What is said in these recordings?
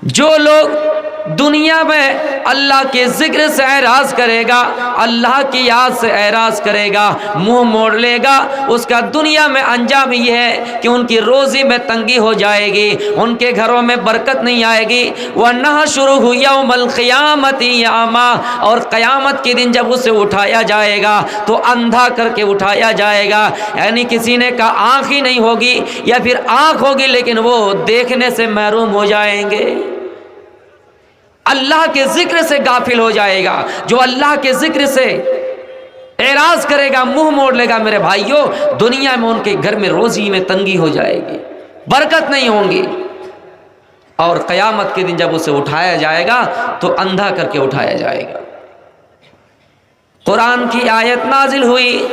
جو لوگ دنیا میں اللہ کے ذکر سے اعراض کرے گا، اللہ کی یاد سے اعراض کرے گا، منہ موڑ لے گا، اس کا دنیا میں انجام یہ ہے کہ ان کی روزی میں تنگی ہو جائے گی، ان کے گھروں میں برکت نہیں آئے گی۔ وَنَحْشُرُهُ يَوْمَ الْقِيَامَةِ أَعْمَىٰ، اور قیامت کے دن جب اسے اٹھایا جائے گا تو اندھا کر کے اٹھایا جائے گا، یعنی کسی نے کہا آنکھ ہی نہیں ہوگی یا پھر آنکھ ہوگی لیکن وہ دیکھنے سے محروم ہو جائیں گے، اللہ کے ذکر سے غافل ہو جائے گا۔ جو اللہ کے ذکر سے اعراض کرے گا، منہ موڑ لے گا، میرے بھائیوں، دنیا میں ان کے گھر میں روزی میں تنگی ہو جائے گی، برکت نہیں ہوں گی، اور قیامت کے دن جب اسے اٹھایا جائے گا تو اندھا کر کے اٹھایا جائے گا۔ قرآن کی آیت نازل ہوئی،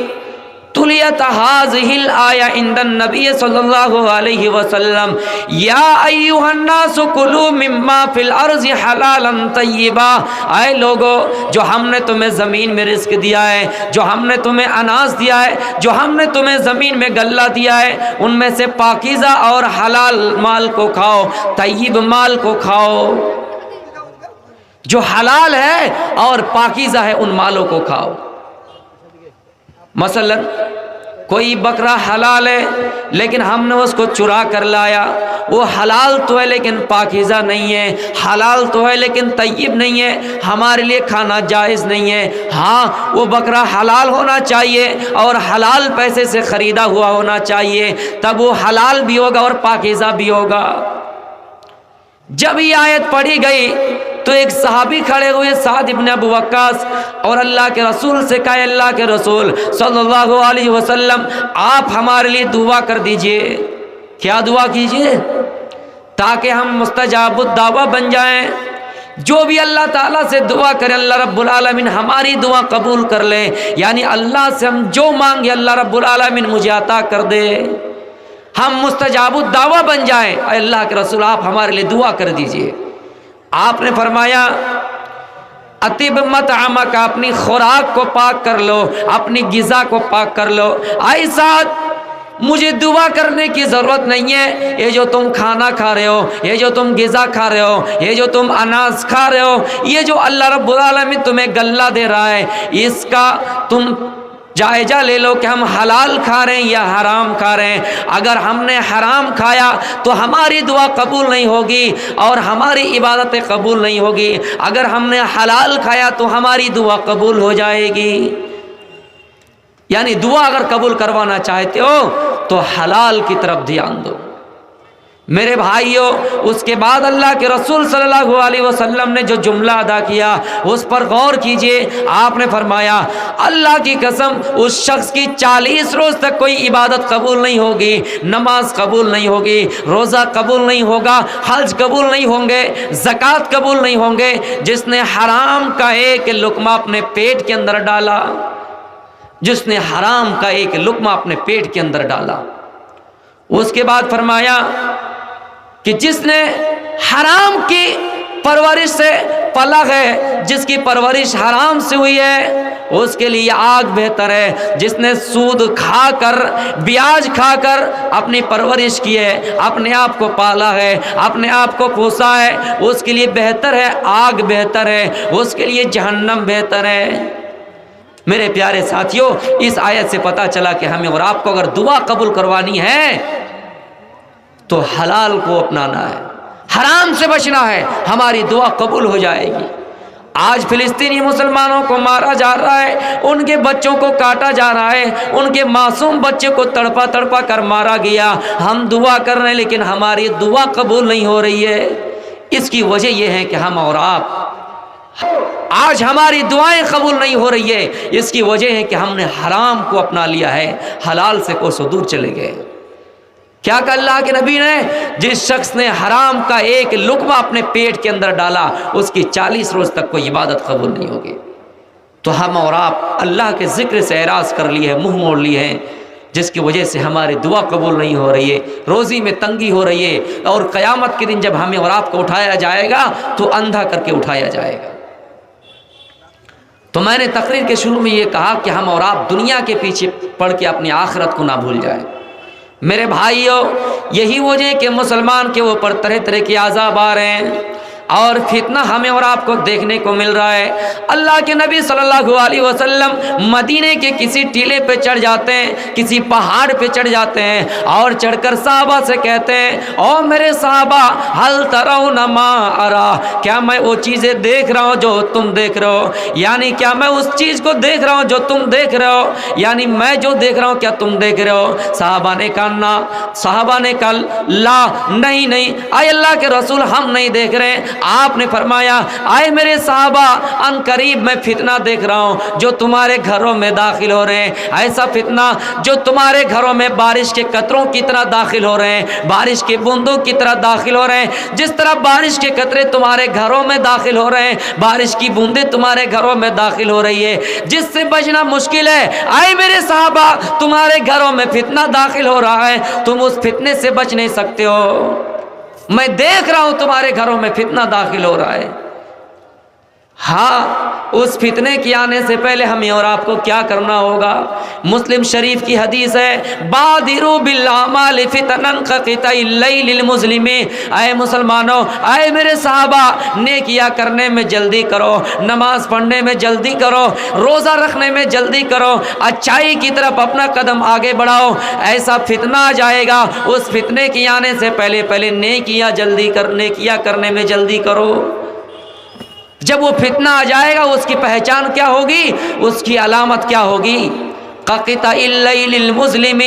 تلیت ہذہ الآیہ عند النبی صلی اللہ علیہ وسلم، یا ایھا الناس کلوا مما فی الارض حلالا طیبا، اے لوگو، جو ہم نے تمہیں زمین میں رزق دیا ہے، جو ہم نے تمہیں اناج دیا ہے، جو ہم نے تمہیں زمین میں غلہ دیا ہے، ان میں سے پاکیزہ اور حلال مال کو کھاؤ، طیب مال کو کھاؤ، جو حلال ہے اور پاکیزہ ہے ان مالوں کو کھاؤ۔ مثلا کوئی بکرا حلال ہے لیکن ہم نے اس کو چرا کر لایا، وہ حلال تو ہے لیکن پاکیزہ نہیں ہے، حلال تو ہے لیکن طیب نہیں ہے، ہمارے لیے کھانا جائز نہیں ہے۔ ہاں، وہ بکرا حلال ہونا چاہیے اور حلال پیسے سے خریدا ہوا ہونا چاہیے، تب وہ حلال بھی ہوگا اور پاکیزہ بھی ہوگا۔ جب یہ آیت پڑھی گئی تو ایک صحابی کھڑے ہوئے، سعد ابن ابو وقاص، اور اللہ کے رسول سے کہا، اللہ کے رسول صلی اللہ علیہ وسلم، آپ ہمارے لیے دعا کر دیجئے۔ کیا دعا کیجئے؟ تاکہ ہم مستجاب الدعوہ بن جائیں، جو بھی اللہ تعالیٰ سے دعا کرے اللہ رب العالمین ہماری دعا قبول کر لے، یعنی اللہ سے ہم جو مانگے اللہ رب العالمین مجھے عطا کر دے، ہم مستجاب الدعوہ بن جائیں۔ اے اللہ کے رسول، آپ ہمارے لیے دعا کر دیجئے۔ آپ نے فرمایا، اطب مطعمک، اپنی خوراک کو پاک کر لو، اپنی غذا کو پاک کر لو۔ اے سعد، مجھے دعا کرنے کی ضرورت نہیں ہے، یہ جو تم کھانا کھا رہے ہو، یہ جو تم غذا کھا رہے ہو، یہ جو تم اناج کھا رہے ہو، یہ جو اللہ رب العالمین تمہیں غلہ دے رہا ہے، اس کا تم جائزہ لے لو کہ ہم حلال کھا رہے ہیں یا حرام کھا رہے ہیں۔ اگر ہم نے حرام کھایا تو ہماری دعا قبول نہیں ہوگی اور ہماری عبادتیں قبول نہیں ہوگی، اگر ہم نے حلال کھایا تو ہماری دعا قبول ہو جائے گی۔ یعنی دعا اگر قبول کروانا چاہتے ہو تو حلال کی طرف دھیان دو۔ میرے بھائیوں، اس کے بعد اللہ کے رسول صلی اللہ علیہ وسلم نے جو جملہ ادا کیا اس پر غور کیجئے۔ آپ نے فرمایا، اللہ کی قسم، اس شخص کی 40 روز تک کوئی عبادت قبول نہیں ہوگی، نماز قبول نہیں ہوگی، روزہ قبول نہیں ہوگا، حج قبول نہیں ہوں گے، زکوٰۃ قبول نہیں ہوں گے، جس نے حرام کا ایک لقمہ اپنے پیٹ کے اندر ڈالا، جس نے حرام کا ایک لقمہ اپنے پیٹ کے اندر ڈالا۔ اس کے بعد فرمایا کہ جس نے حرام کی پرورش سے پلا ہے، جس کی پرورش حرام سے ہوئی ہے، اس کے لیے آگ بہتر ہے۔ جس نے سود کھا کر، بیاج کھا کر اپنی پرورش کی ہے، اپنے آپ کو پالا ہے، اپنے آپ کو پوسا ہے، اس کے لیے بہتر ہے، آگ بہتر ہے، اس کے لیے جہنم بہتر ہے۔ میرے پیارے ساتھیوں، اس آیت سے پتہ چلا کہ ہمیں اور آپ کو اگر دعا قبول کروانی ہے تو حلال کو اپنانا ہے، حرام سے بچنا ہے، ہماری دعا قبول ہو جائے گی۔ آج فلسطینی مسلمانوں کو مارا جا رہا ہے، ان کے بچوں کو کاٹا جا رہا ہے، ان کے معصوم بچے کو تڑپا تڑپا کر مارا گیا، ہم دعا کر رہے ہیں لیکن ہماری دعا قبول نہیں ہو رہی ہے۔ اس کی وجہ یہ ہے کہ ہم اور آپ، آج ہماری دعائیں قبول نہیں ہو رہی ہے، اس کی وجہ ہے کہ ہم نے حرام کو اپنا لیا ہے، حلال سے کوسوں دور چلے گئے۔ کیا کہ اللہ کے نبی نے، جس شخص نے حرام کا ایک لقمہ اپنے پیٹ کے اندر ڈالا، اس کی 40 روز تک کوئی عبادت قبول نہیں ہوگی۔ تو ہم اور آپ اللہ کے ذکر سے اعراض کر لیے ہیں، منہ موڑ لیے ہیں، جس کی وجہ سے ہماری دعا قبول نہیں ہو رہی ہے، روزی میں تنگی ہو رہی ہے، اور قیامت کے دن جب ہمیں اور آپ کو اٹھایا جائے گا تو اندھا کر کے اٹھایا جائے گا۔ تو میں نے تقریر کے شروع میں یہ کہا کہ ہم اور آپ دنیا کے پیچھے پڑھ کے اپنی آخرت کو نہ بھول جائیں۔ میرے بھائیوں، یہی وجہ ہے کہ مسلمان کے اوپر طرح طرح کے عذاب آ رہے ہیں۔ اور فتنہ ہمیں اور آپ کو دیکھنے کو مل رہا ہے۔ اللہ کے نبی صلی اللہ علیہ وسلم مدینے کے کسی ٹیلے پہ چڑھ جاتے ہیں، کسی پہاڑ پہ چڑھ جاتے ہیں اور چڑھ کر صحابہ سے کہتے ہیں، او میرے صحابہ حل ترون ما ارا، کیا میں وہ چیزیں دیکھ رہا ہوں جو تم دیکھ رہے ہو؟ یعنی کیا میں اس چیز کو دیکھ رہا ہوں جو تم دیکھ رہے ہو؟ یعنی میں جو دیکھ رہا ہوں کیا تم دیکھ رہے ہو؟ صحابہ نے کہا نا، صحابہ نے کہا لا، نہیں نہیں اے اللہ کے رسول ہم نہیں دیکھ رہے ہیں۔ آپ نے فرمایا، آئے میرے صحابہ، ان قریب میں فتنہ دیکھ رہا ہوں جو تمہارے گھروں میں داخل ہو رہے ہیں، ایسا فتنہ جو تمہارے گھروں میں بارش کے قطروں کی طرح داخل ہو رہے ہیں، بارش کے بوندوں کی طرح داخل ہو رہے ہیں۔ جس طرح بارش کے قطرے تمہارے گھروں میں داخل ہو رہے ہیں، بارش کی بوندیں تمہارے گھروں میں داخل ہو رہی ہے، جس سے بچنا مشکل ہے۔ آئے میرے صحابہ، تمہارے گھروں میں فتنہ داخل ہو رہا ہے، تم اس فتنے سے بچ نہیں سکتے ہو۔ میں دیکھ رہا ہوں تمہارے گھروں میں فتنہ داخل ہو رہا ہے۔ ہاں، اس فتنے کے آنے سے پہلے ہمیں اور آپ کو کیا کرنا ہوگا؟ مسلم شریف کی حدیث ہے، بادروا بالاعمال فتنا کقطع اللیل المظلم۔ اے مسلمانوں، اے میرے صحابہ، نیکیاں کرنے میں جلدی کرو، نماز پڑھنے میں جلدی کرو، روزہ رکھنے میں جلدی کرو، اچھائی کی طرف اپنا قدم آگے بڑھاؤ۔ ایسا فتنہ آ جائے گا، اس فتنے کے آنے سے پہلے نیکیاں کرنے میں جلدی کرو۔ جب وہ فتنہ آ جائے گا، اس کی پہچان کیا ہوگی؟ اس کی علامت کیا ہوگی؟ ققطع اللیل المظلم،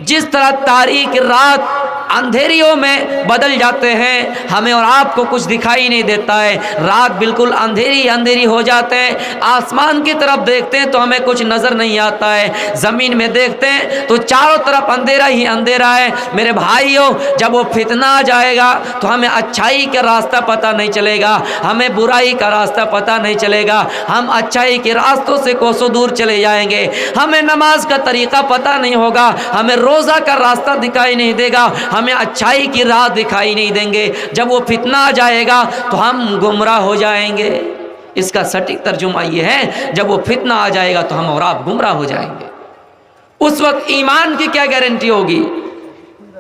جس طرح تاریک رات اندھیریوں میں بدل جاتے ہیں، ہمیں اور آپ کو کچھ دکھائی نہیں دیتا ہے، رات بالکل اندھیری ہو جاتے ہیں۔ آسمان کی طرف دیکھتے ہیں تو ہمیں کچھ نظر نہیں آتا ہے، زمین میں دیکھتے ہیں تو چاروں طرف اندھیرا ہی اندھیرا ہے۔ میرے بھائیوں، جب وہ فتنہ آ جائے گا تو ہمیں اچھائی کا راستہ پتہ نہیں چلے گا، ہمیں برائی کا راستہ پتہ نہیں چلے گا، ہم اچھائی کے راستوں سے کوسوں دور چلے جائیں گے، ہمیں نماز کا طریقہ پتہ نہیں ہوگا، ہمیں روزہ کا راستہ دکھائی نہیں دے گا، ہمیں اچھائی کی راہ دکھائی نہیں دیں گے۔ جب وہ فتنہ آ جائے گا تو ہم گمراہ ہو جائیں گے۔ اس کا سٹیک ترجمہ یہ ہے، جب وہ فتنہ آ جائے گا تو ہم اور آپ گمراہ ہو جائیں گے۔ اس وقت ایمان کی کیا گارنٹی ہوگی؟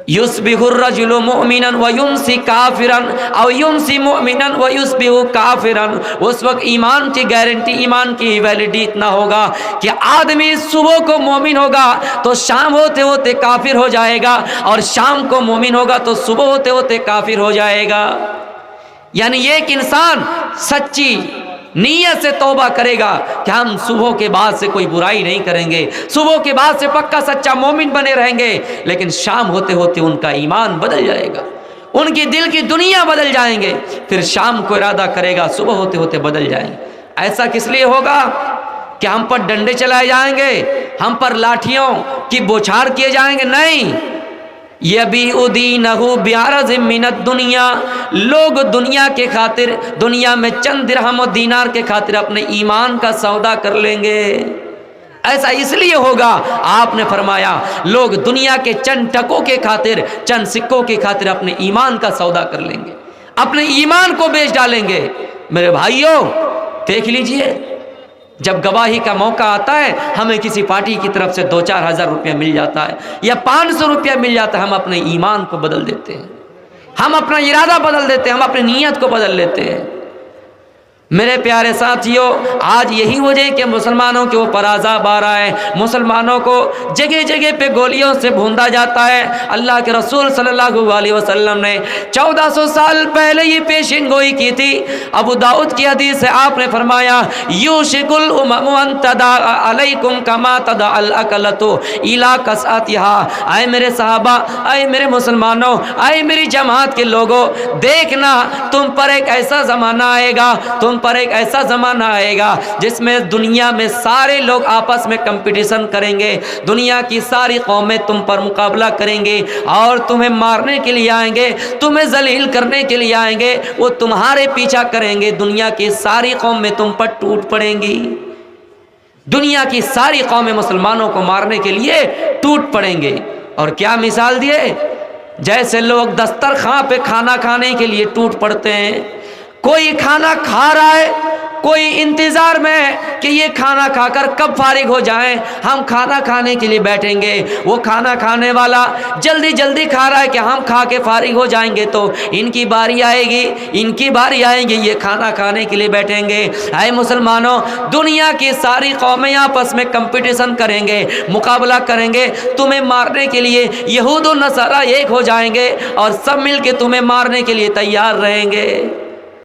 یصبح الرجل مؤمنا ویمسی کافرا او یمسی مؤمنا ویصبح کافرا۔ اس وقت ایمان کی گارنٹی، ایمان کی ویلیڈی اتنا ہوگا کہ آدمی صبح کو مومن ہوگا تو شام ہوتے ہوتے کافر ہو جائے گا، اور شام کو مومن ہوگا تو صبح ہوتے ہوتے کافر ہو جائے گا۔ یعنی یہ ایک انسان سچی نیت سے توبہ کرے گا کہ ہم صبح کے بعد سے کوئی برائی نہیں کریں گے، صبح کے بعد سے پکا سچا مومن بنے رہیں گے، لیکن شام ہوتے ہوتے ان کا ایمان بدل جائے گا، ان کی دل کی دنیا بدل جائیں گے، پھر شام کو ارادہ کرے گا صبح ہوتے ہوتے بدل جائیں گے۔ ایسا کس لیے ہوگا کہ ہم پر ڈنڈے چلائے جائیں گے، ہم پر لاٹھیوں کی بوچھار کیے جائیں گے؟ نہیں، یبیع دینہ بعرض من الدنیا، لوگ دنیا کے خاطر، دنیا میں چند درہم و دینار کے خاطر اپنے ایمان کا سودا کر لیں گے۔ ایسا اس لیے ہوگا، آپ نے فرمایا لوگ دنیا کے چند ٹکوں کے خاطر، چند سکوں کے خاطر اپنے ایمان کا سودا کر لیں گے، اپنے ایمان کو بیچ ڈالیں گے۔ میرے بھائیوں، دیکھ لیجئے، جب گواہی کا موقع آتا ہے، ہمیں کسی پارٹی کی طرف سے 2-4 ہزار روپیہ مل جاتا ہے یا 500 روپیہ مل جاتا ہے، ہم اپنے ایمان کو بدل دیتے ہیں، ہم اپنا ارادہ بدل دیتے ہیں، ہم اپنی نیت کو بدل لیتے ہیں۔ میرے پیارے ساتھیوں، آج یہی وجہ ہے کہ مسلمانوں کے اوپر عذاب آ رہا ہے، مسلمانوں کو جگہ جگہ پہ گولیوں سے بھوندا جاتا ہے۔ اللہ کے رسول صلی اللہ علیہ وسلم نے 1400 سال پہلے یہ پیشین گوئی کی تھی۔ ابو داؤد کی حدیث ہے، آپ نے فرمایا یوشک الامم ان تداع علیکم کما تداع الاکلۃ الی قصعتها۔ اے میرے صحابہ، اے میرے مسلمانوں، اے میری جماعت کے لوگوں، دیکھنا تم پر ایک ایسا زمانہ آئے گا، تم پر ایک ایسا زمانہ آئے گا جس میں دنیا میں سارے لوگ آپس میں کمپٹیشن کریں گے، دنیا کی ساری قومیں تم پر مقابلہ کریں گے اور تمہیں مارنے کے لیے آئیں گے، تمہیں ذلیل کرنے کے لیے آئیں گے، وہ تمہارے پیچھا کریں گے، دنیا کی ساری قومیں تم پر ٹوٹ پڑیں گی، دنیا کی ساری قومیں مسلمانوں کو مارنے کے لیے ٹوٹ پڑیں گے۔ اور کیا مثال دیے؟ جیسے لوگ دسترخوان پہ کھانا کھانے کے لیے ٹوٹ پڑتے ہیں، کوئی کھانا کھا رہا ہے، کوئی انتظار میں ہے کہ یہ کھانا کھا کر کب فارغ ہو جائیں، ہم کھانا کھانے کے لیے بیٹھیں گے۔ وہ کھانا کھانے والا جلدی جلدی کھا رہا ہے کہ ہم کھا کے فارغ ہو جائیں گے تو ان کی باری آئے گی، ان کی باری آئے گی، یہ کھانا کھانے کے لیے بیٹھیں گے۔ اے مسلمانوں، دنیا کی ساری قومیں آپس میں کمپٹیشن کریں گے، مقابلہ کریں گے تمہیں مارنے کے لیے۔ یہود و نصارہ ایک ہو جائیں گے اور سب مل کے تمہیں مارنے کے لیے تیار رہیں گے۔